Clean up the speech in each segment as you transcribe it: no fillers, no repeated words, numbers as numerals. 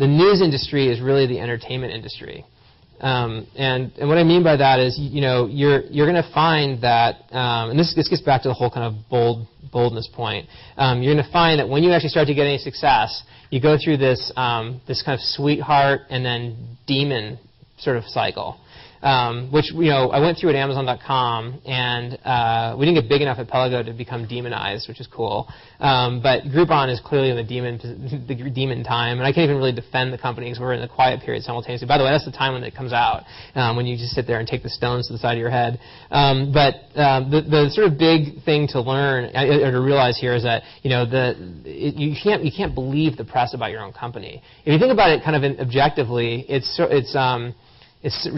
the news industry is really the entertainment industry. And what I mean by that is, you're going to find that, and this gets back to the whole kind of boldness point. You're going to find that when you actually start to get any success, you go through this kind of sweetheart and then demon sort of cycle. Which, I went through at Amazon.com, and we didn't get big enough at Pelago to become demonized, which is cool. But Groupon is clearly in the demon time, and I can't even really defend the company because we're in the quiet period simultaneously. By the way, that's the time when it comes out, when you just sit there and take the stones to the side of your head. But the sort of big thing to learn or to realize here is that you can't believe the press about your own company. If you think about it kind of objectively, it's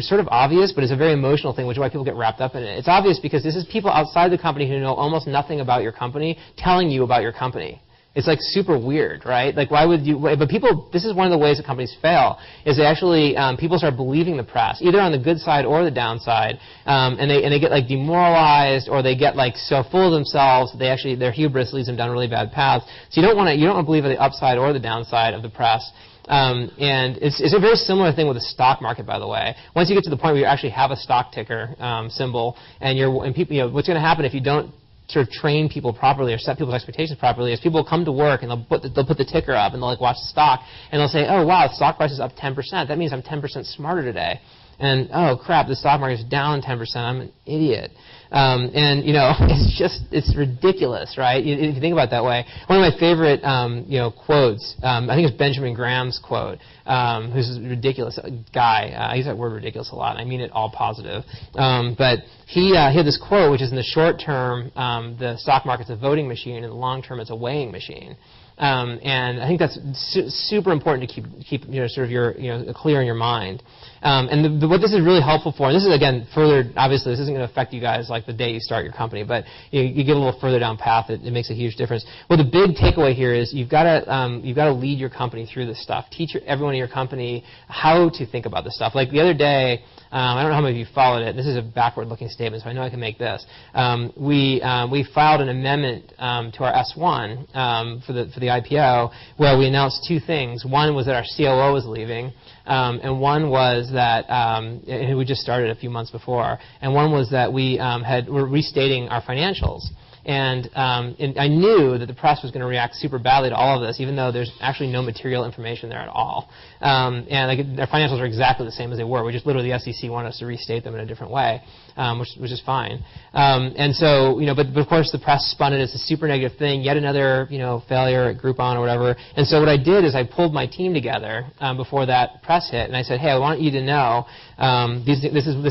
sort of obvious, but it's a very emotional thing, which is why people get wrapped up in it. It's obvious because this is people outside the company who know almost nothing about your company telling you about your company. It's like super weird, right? Like, why would you? But people, this is one of the ways that companies fail, is they actually people start believing the press, either on the good side or the downside, and they get like demoralized, or they get like so full of themselves that their hubris leads them down really bad paths. So you don't want to believe in the upside or the downside of the press. And it's a very similar thing with the stock market, by the way. Once you get to the point where you actually have a stock ticker symbol, and people, what's going to happen if you don't sort of train people properly or set people's expectations properly is people come to work and they'll put the ticker up and they'll like watch the stock and they'll say, oh wow, the stock price is up 10%. That means I'm 10% smarter today. And oh crap, the stock market is down 10%. I'm an idiot. It's ridiculous, right? If you think about it that way. One of my favorite, quotes, I think it's Benjamin Graham's quote, who's a ridiculous guy. I use that word ridiculous a lot, and I mean it all positive. But he had this quote, which is in the short term, the stock market's a voting machine, and in the long term, it's a weighing machine. And I think that's super important to keep sort of your clear in your mind. And what this is really helpful for, and this is again further, obviously this isn't going to affect you guys like the day you start your company, but you get a little further down path, it makes a huge difference. Well, the big takeaway here is you've got to lead your company through this stuff. Teach everyone in your company how to think about this stuff. Like the other day, I don't know how many of you followed it. This is a backward-looking statement, so I know I can make this. We filed an amendment to our S1 for the IPO, where we announced two things. One was that our COO was leaving, and one was that and we just started a few months before. And one was that we're restating our financials. And I knew that the press was going to react super badly to all of this, even though there's actually no material information there at all. And our financials are exactly the same as they were. We just literally, the SEC wanted us to restate them in a different way, which is fine. And so, but of course the press spun it as a super negative thing, yet another, failure at Groupon or whatever. And so what I did is I pulled my team together before that press hit, and I said, hey, I want you to know this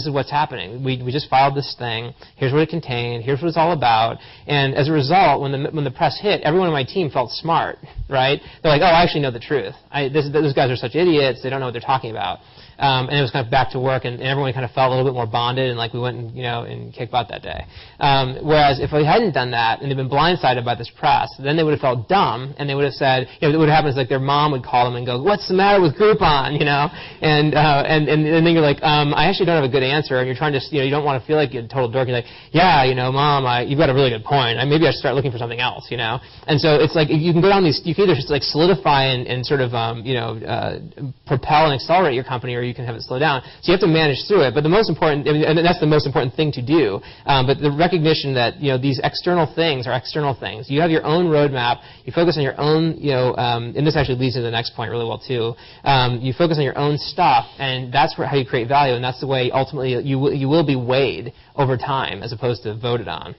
is what's happening. We just filed this thing. Here's what it contained. Here's what it's all about. And as a result, when the press hit, everyone on my team felt smart, right? They're like, oh, I actually know the truth. Those guys are such idiots. They don't know what they're talking about. And it was kind of back to work, and everyone kind of felt a little bit more bonded, and like we went and kicked butt that day. Whereas if we hadn't done that and they'd been blindsided by this press, then they would have felt dumb, and they would have said, what would happen is like their mom would call them and go, what's the matter with Groupon, And then you're like, I actually don't have a good answer, and you're trying to, you don't want to feel like you're a total dork. You're like, yeah, Mom, you've got a really good point. Maybe I should start looking for something else, And so it's like you can go down these. You can either just like solidify and sort of propel and accelerate your company, or you can have it slow down. So you have to manage through it. But the most important, and that's the most important thing to do. But the recognition that these external things are external things. You have your own roadmap. You focus on your own, and this actually leads to the next point really well too. You focus on your own stuff, and that's how you create value. And that's the way ultimately you will be weighed over time as opposed to voted on.